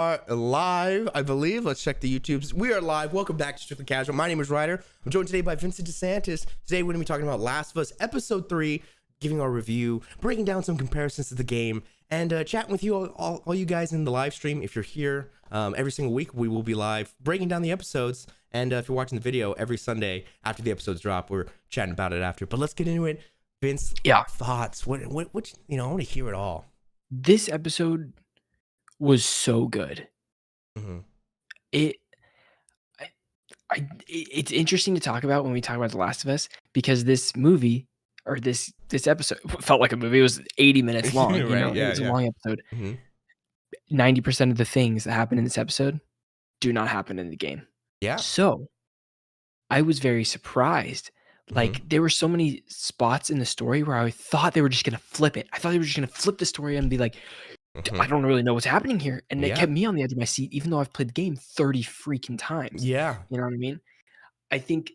Are live, I believe. Let's check the YouTubes. We are live. Welcome back to Strictly Casual. My name is Ryder. I'm joined today by Vincent DeSantis. Today we're going to be talking about Last of Us Episode 3, giving our review, breaking down some comparisons to the game, and chatting with you, all you guys in the live stream. If you're here every single week, we will be live breaking down the episodes. And if you're watching the video every Sunday after the episodes drop, we're chatting about it after. But let's get into it. Vince, Yeah. thoughts? What I want to hear it all. This episode was so good. Mm-hmm. It's interesting to talk about when we talk about The Last of Us because this movie or this episode felt like a movie. It was 80 minutes long. Right, It was a long episode. Mm-hmm. 90% of the things that happen in this episode do not happen in the game. Yeah. So I was very surprised. Like there were so many spots in the story where I thought they were just gonna flip it. I thought they were just gonna flip the story and be like, I don't really know what's happening here. And it kept me on the edge of my seat, even though I've played the game 30 freaking times. Yeah. You know what I mean? I think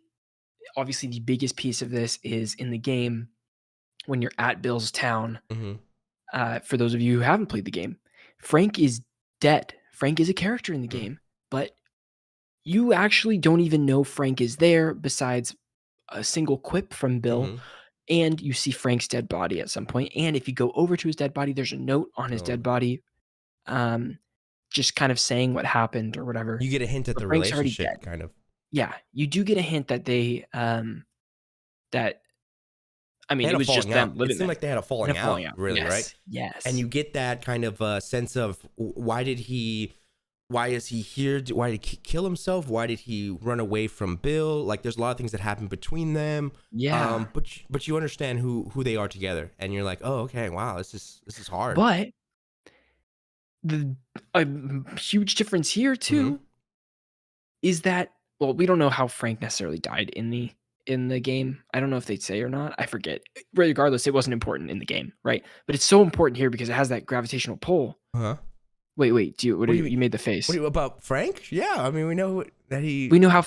obviously the biggest piece of this is in the game when you're at Bill's town. For those of you who haven't played the game, Frank is dead. Frank is a character in the game, but you actually don't even know Frank is there besides a single quip from Bill. And you see Frank's dead body at some point. And if you go over to his dead body, there's a note on his dead body, just kind of saying what happened or whatever. You get a hint at the Frank's relationship, kind of. Yeah, you do get a hint that they, it was just them living. It seemed like they had a falling out, really, yes. right? Yes. And you get that kind of sense of why is he here? Why did he kill himself? Why did he run away from Bill? Like, there's a lot of things that happen between them. Yeah. But you understand who they are together, and you're like, oh, okay, wow, this is hard. But a huge difference here too is that, well, we don't know how Frank necessarily died in the game. I don't know if they'd say or not. I forget. Regardless, it wasn't important in the game, right? But it's so important here because it has that gravitational pull. Wait. You made the face? About Frank? Yeah, I mean, we know that he. We know how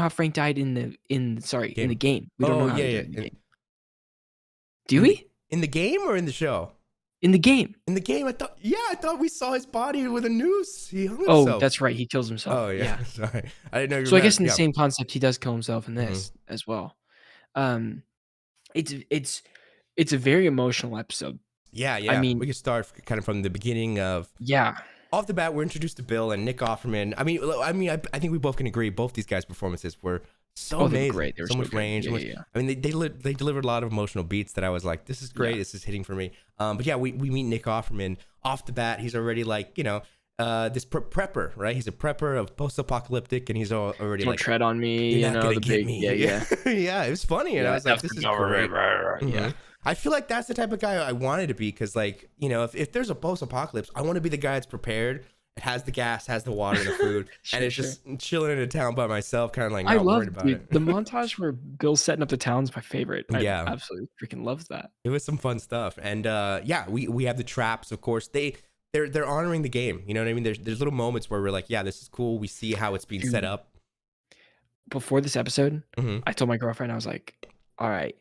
Frank died in the game. We don't know how he died in the game. Do we? In the game or in the show? In the game. In the game, I thought we saw his body with a noose. He hung himself. Oh, that's right. He kills himself. Oh yeah. Sorry, I didn't know. So I guess in the same concept, he does kill himself in this as well. It's a very emotional episode. Yeah. I mean, we can start kind of from the beginning of. Yeah. Off the bat, we're introduced to Bill and Nick Offerman. I think we both can agree both these guys' performances were so amazing. Great. They were so much range. Yeah. I mean, they delivered a lot of emotional beats that I was like, this is great. This is hitting for me. But yeah, we meet Nick Offerman off the bat. He's already like, this prepper, right? He's a prepper of post-apocalyptic, and he's already don't like, tread on me. You're not gonna get me. Yeah. Yeah, it was funny, and I was like, this is great. Yeah. I feel like that's the type of guy I wanted to be, because like, if there's a post-apocalypse, I want to be the guy that's prepared. It has the gas, has the water and the food, and it's just chilling in a town by myself, kind of like not worried about it. The montage where Bill's setting up the town is my favorite. I absolutely freaking loves that. It was some fun stuff, and we have the traps. Of course, they're honoring the game. You know what I mean? There's little moments where we're like, yeah, this is cool. We see how it's being set up. Before this episode, I told my girlfriend, I was like, all right,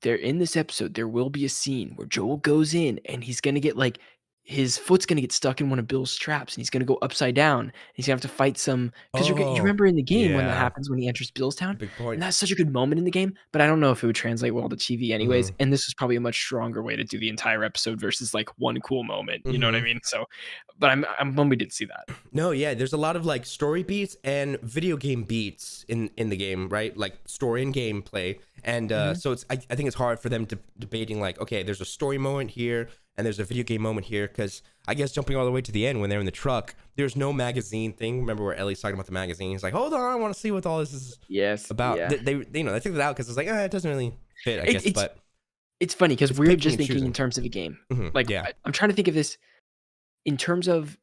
in this episode, there will be a scene where Joel goes in and he's gonna get like, his foot's going to get stuck in one of Bill's traps and he's going to go upside down. He's going to have to fight some, because you remember in the game when that happens, when he enters Bill's town. Big point. And that's such a good moment in the game, but I don't know if it would translate well to TV anyways. And this is probably a much stronger way to do the entire episode versus like one cool moment. You know what I mean? So, but I'm bummed we didn't see that. No, yeah. There's a lot of like story beats and video game beats in the game, right? Like story and gameplay. And so I think it's hard for them to debating like, okay, there's a story moment here and there's a video game moment here, because I guess jumping all the way to the end when they're in the truck, there's no magazine thing. Remember where Ellie's talking about the magazine? He's like, hold on, I want to see what all this is about. Yeah. They took it out because it's like, it doesn't really fit, I guess. But it's funny because we're just thinking in terms of a game. Like, I'm trying to think of this in terms of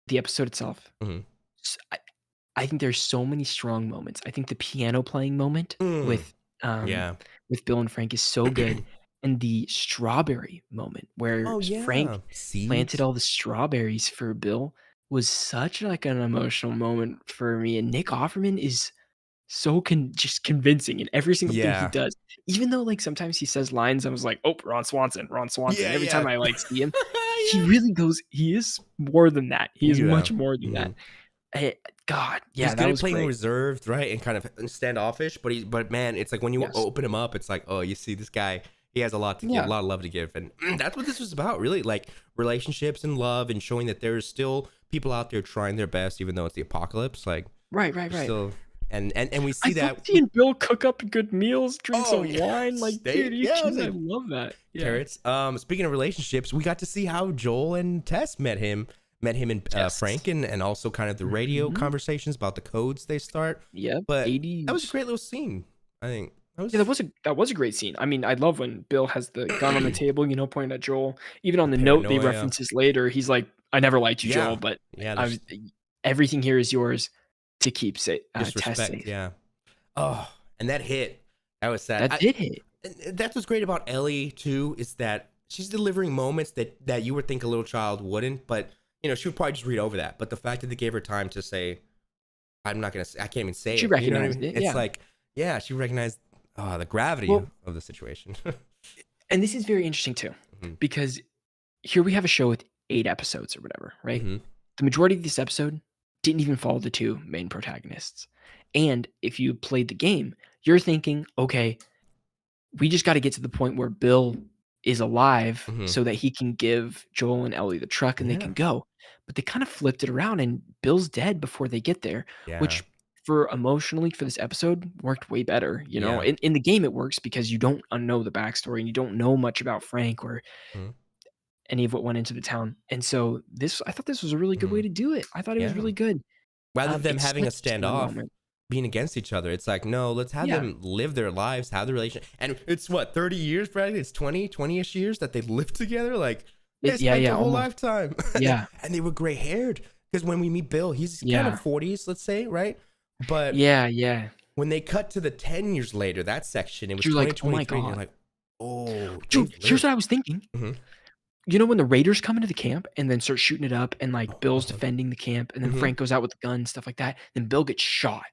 the episode itself. I think there's so many strong moments. I think the piano playing moment with Bill and Frank is so good. And the strawberry moment where Frank planted all the strawberries for Bill was such like an emotional moment for me. And Nick Offerman is just convincing in every single thing he Yeah. does. Even though, like, sometimes he says lines, I was like, "Oh, Ron Swanson, Ron Swanson." Yeah, Every yeah. time I, like, see him, he Yeah. really goes he is more than that. He is Yeah. much more than that. Mhm. Eh, God, He's yeah, that good at was playing great. reserved, right, and kind of standoffish, but man, it's like when you Yes. open him up, it's like, oh, you see this guy, he has a lot to give, a Yeah. lot of love to give, and that's what this was about, really, like relationships and love, and showing that there's still people out there trying their best, even though it's the apocalypse. Like Right, right, there's right. still, and we I see love that. seeing Bill cook up good meals, drink Oh some yeah, wine, like, dude, are steak. you Yeah, I was kidding? I like love that. Yeah. carrots. Speaking of relationships, we got to see how Joel and Tess met him and Yes. Frank, and also kind of the radio Mhm. conversations about the codes they start. Yep, But that was a 80s. great little scene. I think that Yeah, was that was a great scene. I mean, I love when Bill has the gun on the table, pointing at Joel. Even on the the note they paranoia. references later, he's like, "I never liked you, Joel, Yeah, but yeah. I There's was everything here is yours to keep just Tess respect. safe." Yeah. Oh, and that hit. That was sad. That did hit. And that's what's great about Ellie too, is that she's delivering moments that you would think a little child wouldn't, but she would probably just read over that. But the fact that they gave her time to say, I'm not gonna, I can't even say She it. You know what I recognized mean? it, It's yeah. like, yeah, she recognized the gravity Well, of the situation. and this is very interesting too, hmm because here we have a show with 8 episodes or whatever, right? hmm The majority of this episode didn't even follow the 2 main protagonists. And if you played the game, you're thinking, "Okay, we just gotta get to the point where Bill is alive hmm so that he can give Joel and Ellie the truck and they Yeah, can go." But they kinda flipped it around and Bill's dead before they get there, yeah, which for emotionally for this episode worked way better, you know? yeah. In the game, it works because you don't know the backstory and you don't know much about Frank or hmm any of what went into the town. And so I thought this was a really good way hmm to do it. I thought it was Yeah. really good. Rather than them It's having a such a tender standoff, moment. being against each other, it's like, no, let's have Yeah. them live their lives, have the relation. And it's what, 30 years, Bradley? It's 20-ish years that they lived together. Like they Yeah, spent yeah, their whole almost. lifetime. Yeah. And they were gray haired. Because when we meet Bill, he's kind of Yeah. 40s, let's say, right? But Yeah, yeah. when they cut to the 10 years later, that section, it was You're like, "Oh my 2023, and you're god." like, oh, Dude, they've here's lived. what I was thinking. hmm You know when the raiders come into the camp and then start shooting it up and, like, Bill's Oh, defending the camp and then hmm Frank goes out with the gun, stuff like that, then Bill gets shot.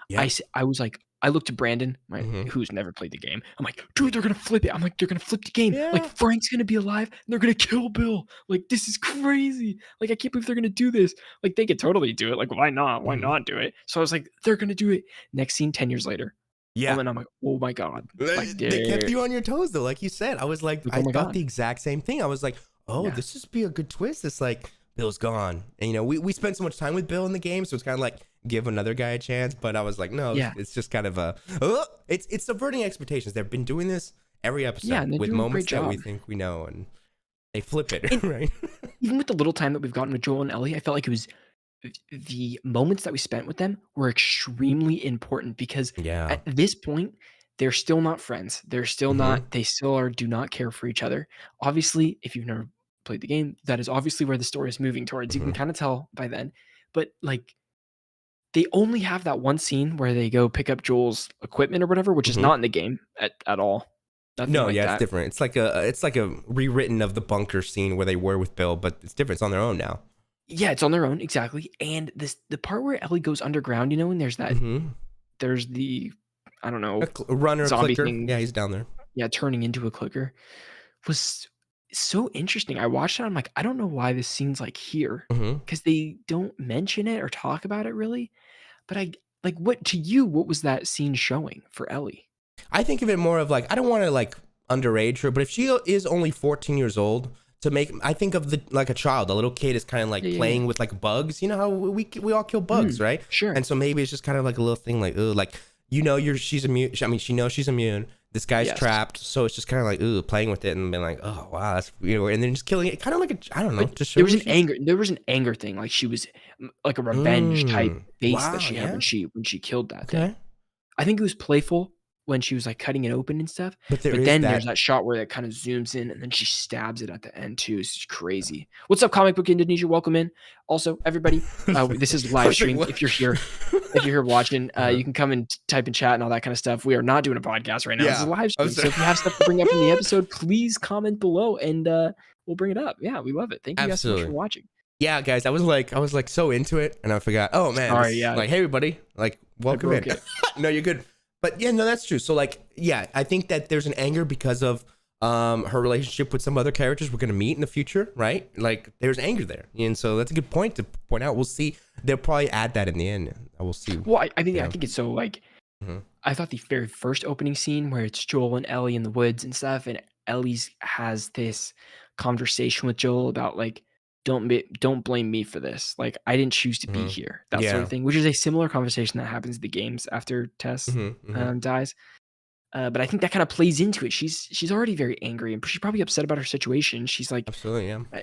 Yep. I was like I looked to Brandon, hmm who's never played the game. I'm like, "Dude, they're gonna flip it." I'm like, "They're gonna flip the game. Like, Yeah. Frank's gonna be alive, and they're gonna kill Bill. Like, this is crazy. Like, I can't believe they're gonna do this." Like, they could totally do it. Like, why not? Why hmm not do it? So I was like, "They're gonna do it." Next scene, 10 years later. Yeah. And I'm like, "Oh my god." Like, They kept they're you on your toes though, like you said. I was like, like, I "Oh my thought god." the exact same thing. I was like, oh, Yeah. this just be a good twist. It's like Bill's gone, and we spent so much time with Bill in the game, so it's kind of like give another guy a chance. But I was like, no, Yeah. it's just kind of it's subverting expectations. They've been doing this every Yeah, episode and they're with doing a great moments that we job. think we know, and they flip it, And right? even with the little time that we've gotten with Joel and Ellie, I felt like it was the moments that we spent with them were extremely important because Yeah. at this point, they're still not friends. They're still hmm not, they still are, do not care for each other. Obviously, if you've never played the game, that is obviously where the story is moving towards. You can hmm kind of tell by then. But like, they only have that one scene where they go pick up Joel's equipment or whatever, which is hmm not in the game at all. Nothing No, like yeah, it's that. different. It's like a rewritten of the bunker scene where they were with Bill, but it's different. It's on their own now. Yeah, it's on their own, exactly. And the part where Ellie goes underground, and hmm there's the I don't know, A runner, zombie clicker. thing, Yeah, he's down there. yeah, turning into a clicker was so interesting. I watched it, I'm like, I don't know why this scene's like here hmm because they don't mention it or talk about it really. But I like what to you, what was that scene showing for Ellie? I think of it more of like I don't want to like underage her, but if she is only 14 years old, to make I think of the like a child, a little kid is kind of like Yeah, yeah, yeah. playing with like bugs. You know how we all kill bugs, Mm, right? sure. And so maybe it's just kind of like a little thing like ooh, like she's immune. I mean, she knows she's immune. This guy's Yes. trapped, so it's just kind of like ooh, playing with it and being like, oh wow, that's and then just killing it, kind of like I don't know, But just show her she's there was an anger thing, like she was like a revenge type mm, face that wow, she had yeah, when she killed that thing. okay, I think it was playful when she was, like, cutting it open and stuff, but there but is then there's that. that shot where it kinda zooms in, and then she stabs it at the end too, it's just crazy. What's up, Comic Book Indonesia? Welcome in. Also, everybody, this is I live was like, stream. what? If you're here watching, Uh-huh. you can come and type in chat and all that kinda stuff. We are not doing a podcast right now. This is a Yeah, live I stream, was. so if you have stuff to bring up in the episode, please comment below, and, we'll bring it up. Yeah, we love it. Thank you guys so much for Absolutely. watching. Yeah, guys, I was like so into it, and I forgot. Oh man, Sorry, yeah, like, hey everybody, like, I welcome in. broke it. No, you're good. But yeah, no, that's true. So like, yeah, I think that there's an anger because of her relationship with some other characters we're gonna meet in the future, right? Like, there's anger there, and so that's a good point to point out. We'll see. They'll probably add that in the end. I will see. Well, I think You I know. think it's so like Mhm. I thought the very first opening scene where it's Joel and Ellie in the woods and stuff, and Ellie's has this conversation with Joel about like, don't blame me for this. Like, I didn't choose to be Mhm. here. That sort of Yeah. thing, which is a similar conversation that happens in the games after Tess Mhm. Mhm. dies. But I think that kind of plays into it. She's already very angry, and she's probably upset about her situation. She's like Absolutely. Yeah. uh,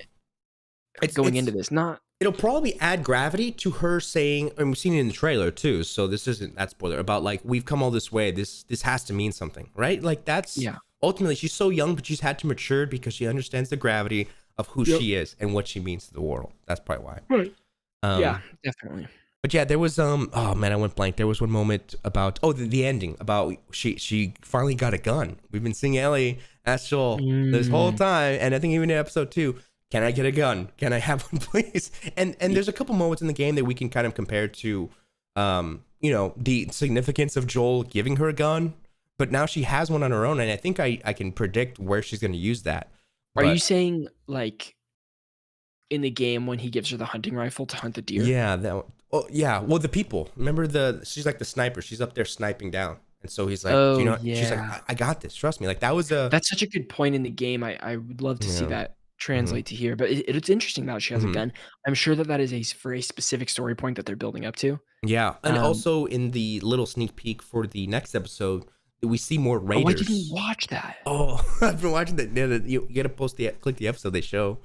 It's going into it's this, not it'll probably add gravity to her saying, and we've seen it in the trailer too, so this isn't that spoiler about like, we've come all this way, this has to mean something, right? Like, that's yeah. ultimately, she's so young, but she's had to mature because she understands the gravity of who Yep. she is and what she means to the world. That's probably why. Right. Yeah, um definitely. but yeah, there was oh man, I went blank. There was one moment about the ending about she finally got a gun. We've been seeing Ellie ask Joel this whole Mm. time, and I think even in episode 2, can I get a gun? Can I have one, please? And there's a couple moments in the game that we can kind of compare to, the significance of Joel giving her a gun, but now she has one on her own, and I think I can predict where she's going to use that. Are you But saying like in the game when he gives her the hunting rifle to hunt the deer? yeah, oh yeah, well, the people, remember, she's like the sniper. She's up there sniping down, and so he's like, do you Oh know? She's like, yeah. I got this. Trust me. Like, that was a That's such a good point in the game. I would love to see yeah. that Hmm. translate to here, but it's interesting that she has a Hmm. gun. I'm sure that is a very specific story point that they're building up to. Yeah, and Um, also in the little sneak peek for the next episode, we see more oh, I didn't raiders. watch that. Oh, I've been watching that. Yeah, you gotta click the episode they show.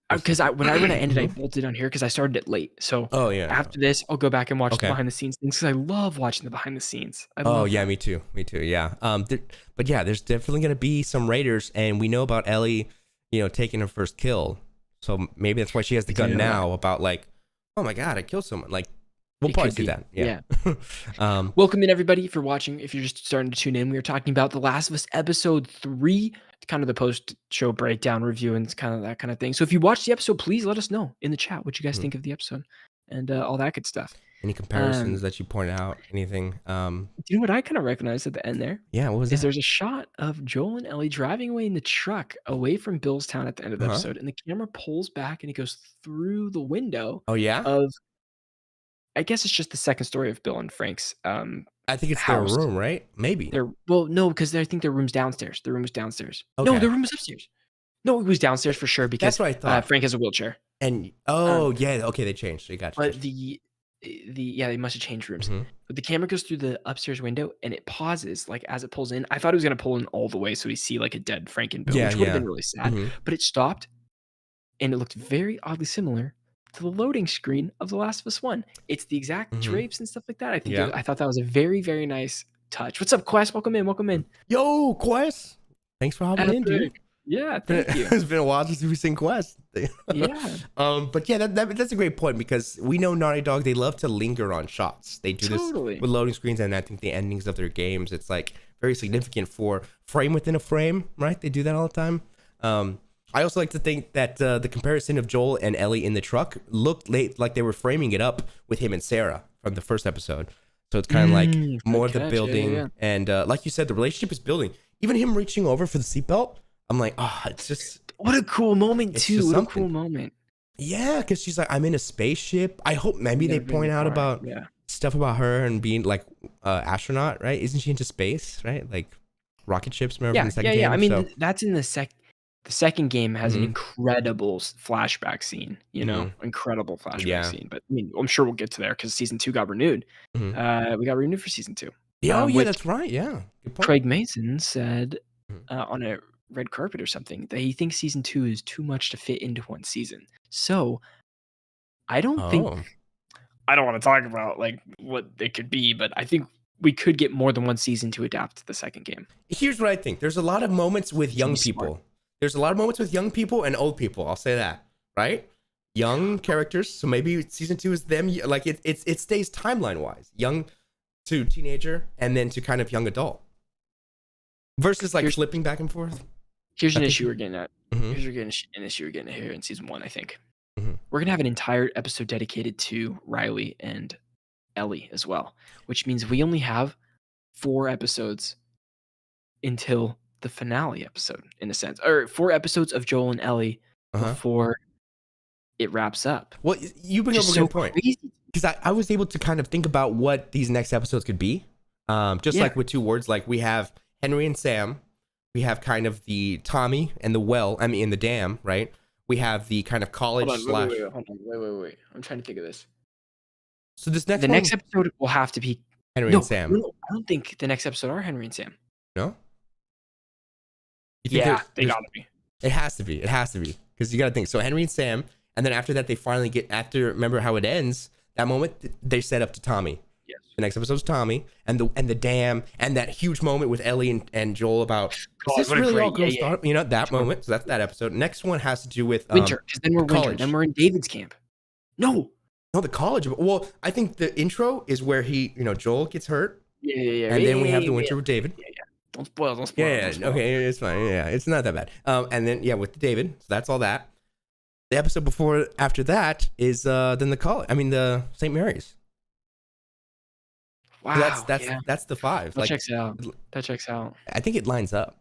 There's Because some- when I ended, I Mhm. bolted on here because I started it late. So Oh yeah. after this, I'll go back and watch the Okay. behind the scenes things because I love watching the behind the scenes. I Oh love yeah, that. me too. Me too. Yeah. But yeah, there's definitely gonna be some raiders, and we know about Ellie, taking her first kill. So maybe that's why she has the I do gun know that. now. About like, oh my god, I killed someone. Like, we'll It probably could see be. that. Yeah. Yeah. um. Welcome in everybody for watching. If you're just starting to tune in, we are talking about The Last of Us episode 3, kind of the post-show breakdown review and kind of that kind of thing. So if you watched the episode, please let us know in the chat what you guys Mhm. think of the episode and all that good stuff. Any Um, comparisons that you pointed out? Anything? do you know what I kind of recognized at the end there? Yeah. What was Is that? there's a shot of Joel and Ellie driving away in the truck away from Bill's town at the end of the Huh? episode, and the camera pulls back and it goes through the window Oh yeah. of I guess it's just the second story of Bill and Frank's I think it's their house. room, right? Maybe. Well, no, because I think their room's downstairs. Their room was downstairs. No, Okay. their room was upstairs. No, it was downstairs for sure That's because, what I thought. Frank has a wheelchair. And Um, oh yeah, okay, they changed. They got but changed. the yeah, they must have changed rooms. Mhm. But the camera goes through the upstairs window and it pauses, like, as it pulls in. I thought it was gonna pull in all the way so we see, like, a dead Frank and Bill, Yeah, which would have yeah. been really sad, Mhm. but it stopped, and it looked very oddly similar to the loading screen of The Last of Us 1. It's the exact Mhm. drapes and stuff like that. Yeah. I thought that was a very, very nice touch. What's up, Quest? Welcome in, welcome in. Yo, Quest. Thanks for hopping in, dude. Epic. Yeah, thank you. It's been a while since we've seen Quest. Yeah. But yeah, that's a great point because we know Naughty Dog, they love to linger on shots. They do this Totally. with loading screens, and I think the endings of their games, it's like very significant for frame within a frame, right? They do that all the time. I also like to think that the comparison of Joel and Ellie in the truck looked like they were framing it up with him and Sarah from the first episode. So it's kind of like more of the catch. building, Yeah. and like you said, the relationship is building. Even him reaching over for the seatbelt, I'm like, oh, it's just What a cool moment It's too. just What something. a cool moment. yeah, because she's like, I'm in a spaceship. I hope maybe they Never been point out before. about Yeah. stuff about her and being like astronaut, right? Isn't she into space, right? Like rocket ships, remember from Yeah, the second yeah. game? I mean, So that's in the second game has an Mhm. incredible flashback scene, Mhm. incredible flashback Yeah. scene. But I mean, I'm sure we'll get to there because season 2 got renewed. Mhm. We got renewed for season 2. Yeah, oh yeah, Which that's right. Yeah, good point. Craig Mason said Mhm. on a red carpet or something that he thinks season 2 is too much to fit into one season. So I don't think Oh, I don't want to talk about like what it could be, but I think we could get more than one season to adapt to the second game. here's what I think. There's a lot of moments with Which would young be smart. people. There's a lot of moments with young people and old people. I'll say that, right? Young characters. So maybe season 2 is them. Like it stays timeline wise, young to teenager, and then to kind of young adult. Versus like Here's flipping back and forth. here's I an think issue we're getting at. Mhm. Here's an issue we're getting here in season 1, I think. Mhm. we're gonna have an entire episode dedicated to Riley and Ellie as well, which means we only have 4 episodes until the finale episode, in a sense, or 4 episodes of Joel and Ellie before it wraps up. Well, you bring up a good point. Because I was able to kind of think about what these next episodes could be. Just like with 2 words, like we have Henry and Sam. We have kind of the Tommy and the in the dam, right? We have the kind of college Hold slash. Wait. I'm trying to think of this. So this next next episode will have to be Henry and Sam. No, I don't think the next episode are Henry and Sam. No? Yeah, they gotta be. It has to be. It has to be. Because you gotta think. So Henry and Sam, and then after that, they finally get, remember how it ends? That moment, they set up to Tommy. Yes. The next episode is Tommy, and the dam, and that huge moment with Ellie and Joel about, is this really all girls start? You know, that moment. So that's that episode. Next one has to do with winter, because then we're college. Then we're in David's camp. No, the college. Well, I think the intro is where Joel gets hurt. Yeah. And then we have the winter with David. Yeah. Don't spoil. Yeah. Okay, it's fine. Yeah, it's not that bad. And then with David. So that's all that. The episode after that is then the college. I mean the St. Mary's. Wow. So that's the 5. That checks out. I think it lines up.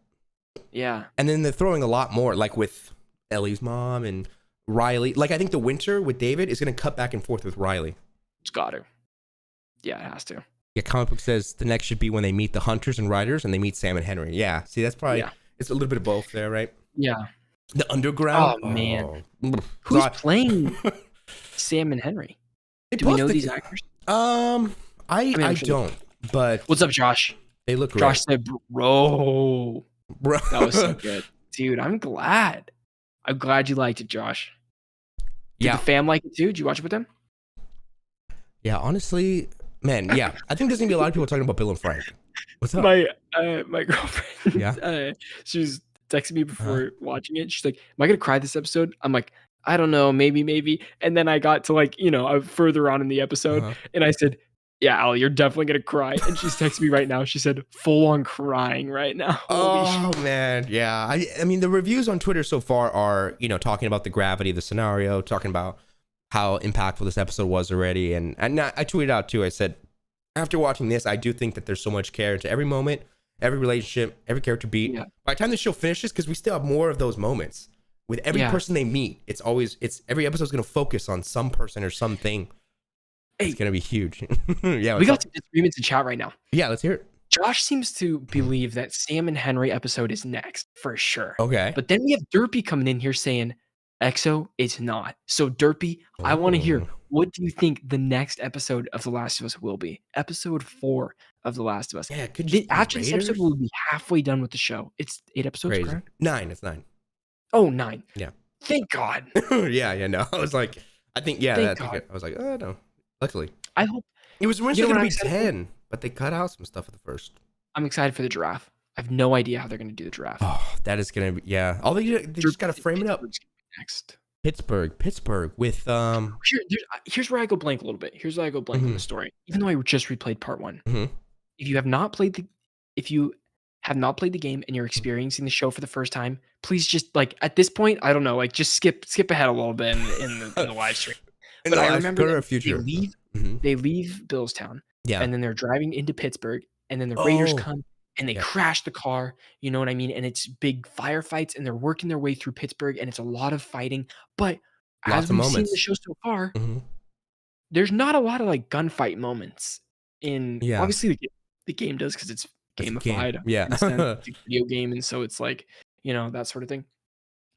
Yeah. And then they're throwing a lot more, like with Ellie's mom and Riley. Like I think the winter with David is going to cut back and forth with Riley. It's got to. Yeah, it has to. Yeah, comic book says the next should be when they meet the hunters and riders and they meet Sam and Henry. Yeah, see, that's probably it's a little bit of both there, right? Yeah. The underground. Oh man, who's playing Sam and Henry? Do we know these actors? I don't. But what's up, Josh? They look great. Josh said, bro, that was so good, dude. I'm glad you liked it, Josh. Did the fam like it too? Did you watch it with them? Yeah, honestly, man, yeah. I think there's gonna be a lot of people talking about Bill and Frank. What's up? My girlfriend, she was texting me before watching it. She's like, am I gonna cry this episode? I'm like, I don't know, maybe. And then I got to further on in the episode, and I said, yeah, Allie, you're definitely gonna cry. And she's texting me right now. She said, full on crying right now. Oh man, yeah. I mean, the reviews on Twitter so far are, talking about the gravity of the scenario, talking about how impactful this episode was already. And I tweeted out too. I said, after watching this, I do think that there's so much care into every moment, every relationship, every character beat. Yeah. By the time the show finishes, because we still have more of those moments with every person they meet, it's every episode's going to focus on some person or something. Hey, it's going to be huge. Yeah. We got some disagreements in chat right now. Yeah, let's hear it. Josh seems to believe that Sam and Henry episode is next for sure. Okay. But then we have Derpy coming in here saying, EXO, it's not. So Derpy, I want to hear, what do you think the next episode of The Last of Us will be? Episode 4 of The Last of Us. Yeah, after this episode, we'll be halfway done with the show. It's 8 episodes, correct? 9, it's 9. Oh, 9. Yeah. Thank God. Yeah, no. I was like, I was like, oh no. Luckily. I hope. It was originally going to be 10, but they cut out some stuff at the first. I'm excited for the giraffe. I have no idea how they're going to do the giraffe. Oh, that is going to be, yeah. All they just got to frame it up. Next. Pittsburgh with here's where I go blank a little bit. Here's where I go blank on the story. Even though I just replayed part 1. If you have not played the game and you're experiencing the show for the first time, please just at this point, I don't know, just skip ahead a little bit in the live stream. But I remember they leave Billstown, and then they're driving into Pittsburgh, and then the Raiders come and they crash the car. You know what I mean? And it's big firefights, and they're working their way through Pittsburgh, and it's a lot of fighting. But as we've seen the show so far, there's not a lot of gunfight moments. Obviously the game does because it's gamified. It's a video game, and so it's that sort of thing.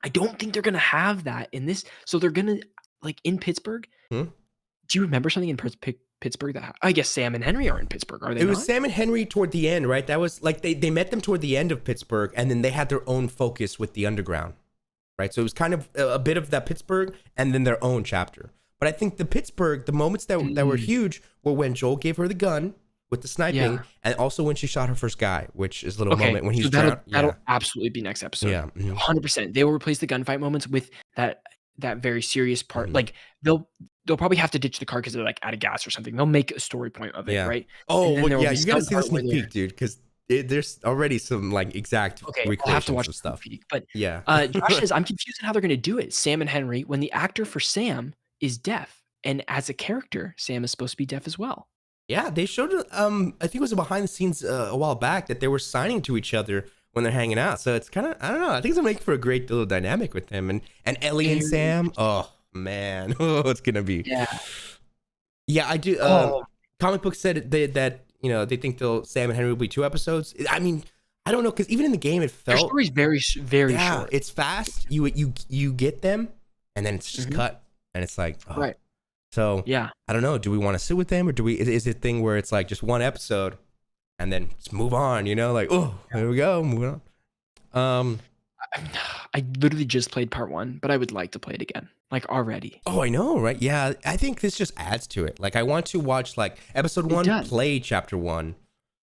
I don't think they're gonna have that in this. So they're gonna in Pittsburgh. Do you remember something in Pittsburgh that I guess Sam and Henry are in Pittsburgh? Are they? It was Sam and Henry toward the end, right? That was they met them toward the end of Pittsburgh, and then they had their own focus with the underground, right? So it was kind of a bit of that Pittsburgh, and then their own chapter. But I think the moments that were huge were when Joel gave her the gun with the sniping, and also when she shot her first guy, which is a little moment when he's that'll absolutely be next episode. Yeah, 100%. They will replace the gunfight moments with that very serious part. They'll probably have to ditch the car because they're out of gas or something. They'll make a story point of it, right? Oh, you gotta see the sneak peek, dude, because there's already some exact recreations I'll have to watch stuff. But Josh says, I'm confused on how they're going to do it. Sam and Henry, when the actor for Sam is deaf, and as a character, Sam is supposed to be deaf as well. Yeah, they showed I think it was behind the scenes a while back that they were signing to each other when they're hanging out. So it's kind of, I don't know. I think it's gonna make for a great little dynamic with him and Ellie and Very Sam. Oh man, oh, it's gonna be. Yeah. Yeah, I do. Oh, Comic book said that they think they'll Sam and Henry will be 2 episodes. I mean, I don't know because even in the game it their felt story's very yeah, short. it's fast. You get them, and then it's just Mhm. cut, and it's like oh. Right. So Yeah. I don't know. Do we want to sit with them, or do we? Is it a thing where it's like just one episode, and then just move on? Like oh, here we go, moving on. I literally just played part 1, but I would like to play it again, like already. Oh, I know, right? Yeah, I think this just adds to it. Like I want to watch like episode 1, does. play chapter 1,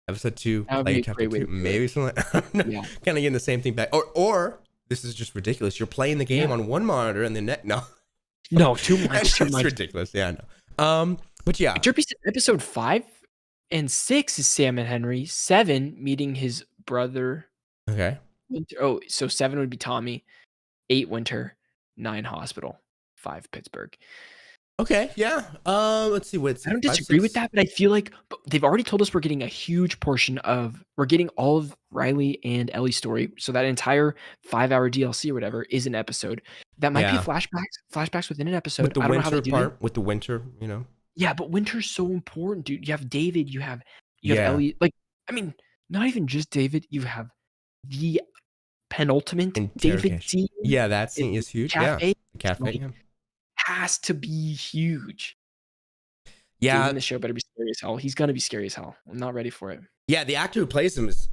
episode 2, That would play be a chapter great way 2, to do it. maybe something. Yeah. Kind of getting the same thing back, or this is just ridiculous. You're playing the game Yeah. on one monitor and the net. No, No, too much. that's Too much. ridiculous. Yeah, I know. But yeah, Derpy said episode 5 and 6 is Sam and Henry. 7 meeting his brother. okay. Winter. Oh, so 7 would be Tommy. 8 Winter. 9 Hospital. 5 Pittsburgh. Okay, yeah. Let's see what's. I don't disagree with that, but I feel like they've already told us we're getting a huge portion of we're getting all of Riley and Ellie's story. So that entire 5-hour DLC or whatever is an episode. That might be Yeah. flashbacks within an episode. With the I don't know how they winter do part, it. with the winter, Yeah, but Winter's so important, dude. You have David, you have Ellie. Like, I mean, not even just David. You have the penultimate David Interrogation. scene. Yeah, that scene is huge. Cafe. Yeah, the cafe. Like, Yeah. has to be huge. Yeah, David in the show better be scary as hell. He's gonna be scary as hell. I'm not ready for it. yeah. The actor who plays him is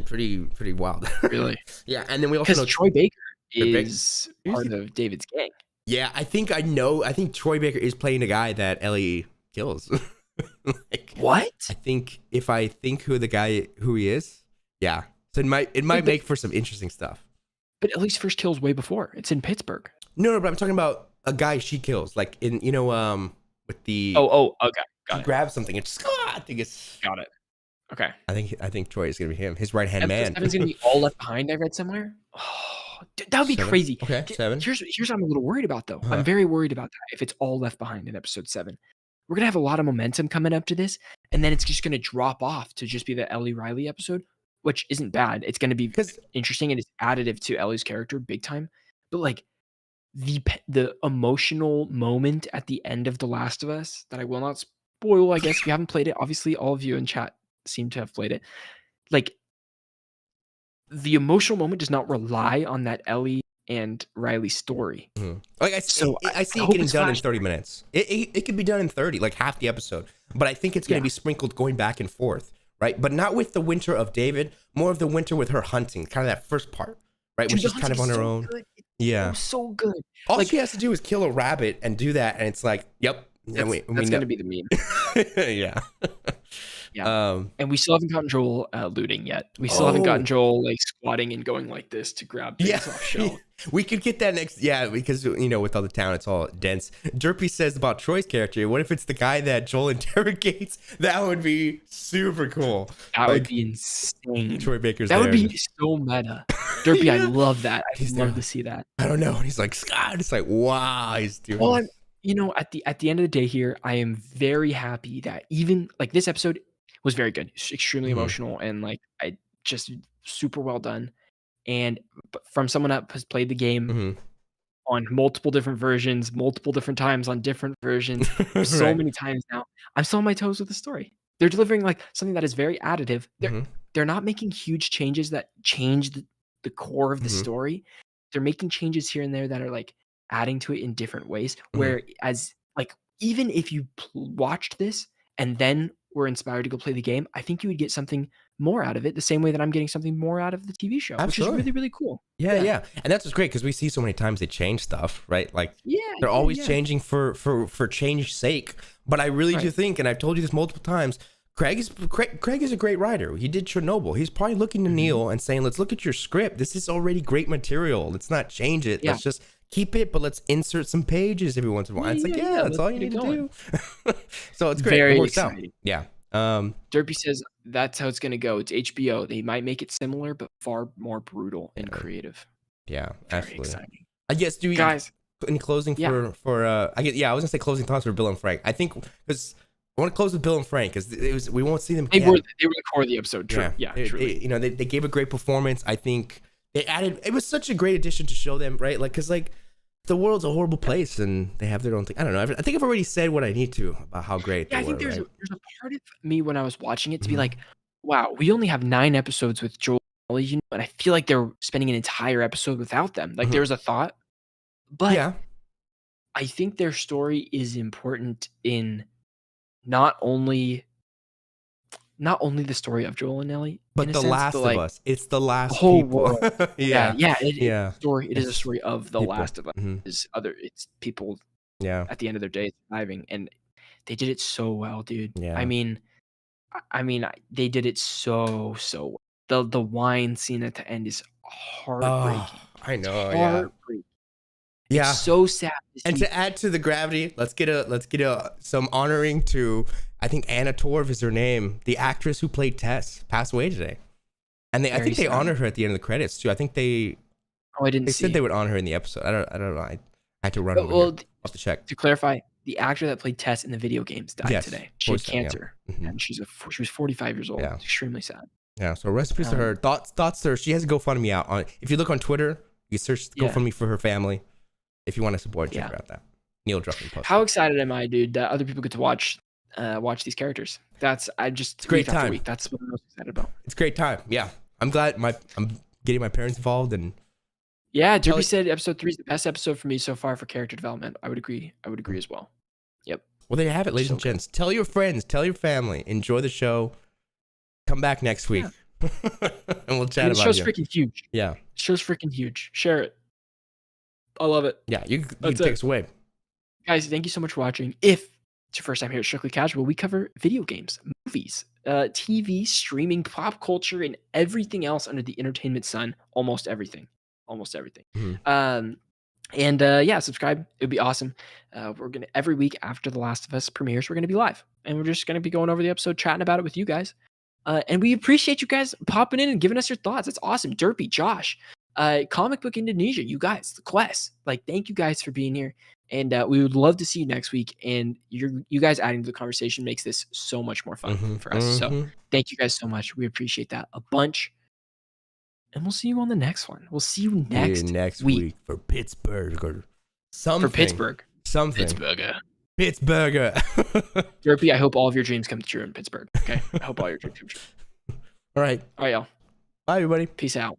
pretty wild. Really. Yeah, and then we also Because know Troy Baker Troy Baker. is part of David's gang. Yeah, I think Troy Baker is playing the guy that Ellie kills. Like, What? I think if I think who he is, yeah. So it might make for some interesting stuff. But at least first kills way before. It's in Pittsburgh. No, but I'm talking about a guy she kills, like in with the Oh, okay. he Got it. grabs something. It's I think it's Got it. Okay. I think Troy is gonna be him, his right hand man. Episode 7's gonna be all left behind, I read somewhere. Oh, dude, that would be 7? crazy. Okay, 7. Here's what I'm a little worried about though. Uh-huh. I'm very worried about that if it's all left behind in episode 7. We're gonna have a lot of momentum coming up to this, and then it's just gonna drop off to just be the Ellie Riley episode, which isn't bad. It's gonna be 'Cause- interesting and it's additive to Ellie's character big time. But like the emotional moment at the end of The Last of Us that I will not spoil, I guess if you haven't played it. Obviously, all of you in chat seem to have played it. Like the emotional moment does not rely on that Ellie and Riley story. Like I see it hope getting it's done in flashback. 30 minutes. It could be done in 30, like half the episode. But I think it's going to Yeah. be sprinkled going back and forth, right? But not with the winter of David, more of the winter with her hunting, kind of that first part, right? When Dude, the she's kind of on hunting's her so own. good. It's Yeah. so good. All Like, she has to do is kill a rabbit and do that, and it's like, yep. That's, And we that's know. gonna be the meme. Yeah. Yeah. And we still haven't gotten Joel looting yet. We still haven't gotten Oh. Joel like squatting and going like this to grab things Yeah. off shelf. We could get that next. Yeah, because with all the town, it's all dense. Derpy says about Troy's character. What if it's the guy that Joel interrogates? That would be super cool. That would Like, be insane. Troy Baker's That there. would be so meta. Derpy, I Yeah. love that. I'd He's love there. to see that. I don't know. And he's like, Scott. It's like, wow, he's doing. Well, this. at the end of the day here, I am very happy that even like this episode was very good, extremely Mhm. emotional, and like I just super well done. And from someone that has played the game Mhm. on multiple different versions, multiple different times on different versions, so Right. many times now, I'm still on my toes with the story. They're delivering like something that is very additive. Mhm. They're not making huge changes that change the core of the Mhm. story. They're making changes here and there that are like adding to it in different ways. Mhm. Whereas like even if you watched this and then were inspired to go play the game, I think you would get something more out of it the same way that I'm getting something more out of the TV show, which Absolutely. is really, really cool. Yeah. And that's what's great because we see so many times they change stuff, right? Like Yeah. they're always changing for change's sake. But I really do Right. think, and I've told you this multiple times, Craig is a great writer. He did Chernobyl. He's probably looking to Mm-hmm. Neil and saying, let's look at your script. This is already great material. Let's not change it. Yeah. Let's just keep it, but let's insert some pages every once in a while. It's like, Yeah, that's let's all you get need it to going. do. So it's great. Very It works out. exciting. Yeah. Derpy says that's how it's going to go. It's HBO. They might make it similar, but far more brutal and creative. Yeah, Very absolutely. exciting. I guess, Guys, Any closing for I get I was gonna say closing thoughts for Bill and Frank. I think because I want to close with Bill and Frank because we won't see them. They were the core of the episode. True. Yeah, truly. They gave a great performance. I think they added. It was such a great addition to show them, right? Like, because like the world's a horrible place and they have their own thing. I don't know. I think I've already said what I need to about how great. Yeah, they I think were, there's right? a part of me when I was watching it to be like, wow, we only have 9 episodes with Joel and Ellie, and I feel like they're spending an entire episode without them. Like there was a thought, but I think their story is important in not only the story of Joel and Ellie, but The Last of Us. It's the last whole people. world. It is a story. It is a It's story of the people. Last of Us. It's people Yeah. at the end of their day surviving, and they did it so well, dude. Yeah. I mean, they did it so well. The wine scene at the end is heartbreaking. Oh, I know. Heartbreaking. Yeah. It's so sad. And to add to the gravity, let's get some honoring to, I think Anna Torv is her name, the actress who played Tess, passed away today. And I think they honored her at the end of the credits too. I think they said they would honor her in the episode. I don't know. I had to run over here. I'll have to check. To clarify, the actor that played Tess in the video games died today. She had cancer, and she was 45 years old. Yeah. It's extremely sad. Yeah. So rest in peace to her. Thoughts to her. She has a GoFundMe out on. If you look on Twitter, you search GoFundMe for her family. If you want to support, check her out. That Neil Druckmann posted. How excited am I, dude, that other people get to watch these characters? It's great time. Week. That's what I'm most excited about. It's a great time. Yeah, I'm glad I'm getting my parents involved and. Yeah, Derby said episode 3 is the best episode for me so far for character development. I would agree as well. Yep. Well, there you have it, ladies and gents. Tell your friends, tell your family, enjoy the show. Come back next week, and we'll chat about it. The show's freaking huge. Yeah, the show's freaking huge. Share it. I love it. Yeah, you can take us away. Guys, thank you so much for watching. If it's your first time here at Strictly Casual, we cover video games, movies, TV, streaming, pop culture, and everything else under the entertainment sun. Almost everything. Subscribe. It would be awesome. We're gonna every week after The Last of Us premieres, we're gonna be live, and we're just gonna be going over the episode, chatting about it with you guys. And we appreciate you guys popping in and giving us your thoughts. That's awesome. Derpy, Josh, Comic Book Indonesia, you guys, the Quest. Like, thank you guys for being here, and we would love to see you next week. And you guys adding to the conversation makes this so much more fun for us. So thank you guys so much. We appreciate that a bunch. And we'll see you on the next one. We'll see you next week for Pittsburgh or something. For Pittsburgh. Something. Pittsburgh. Derpy, I hope all of your dreams come true in Pittsburgh. Okay? I hope all your dreams come true. All right, y'all. Bye, everybody. Peace out.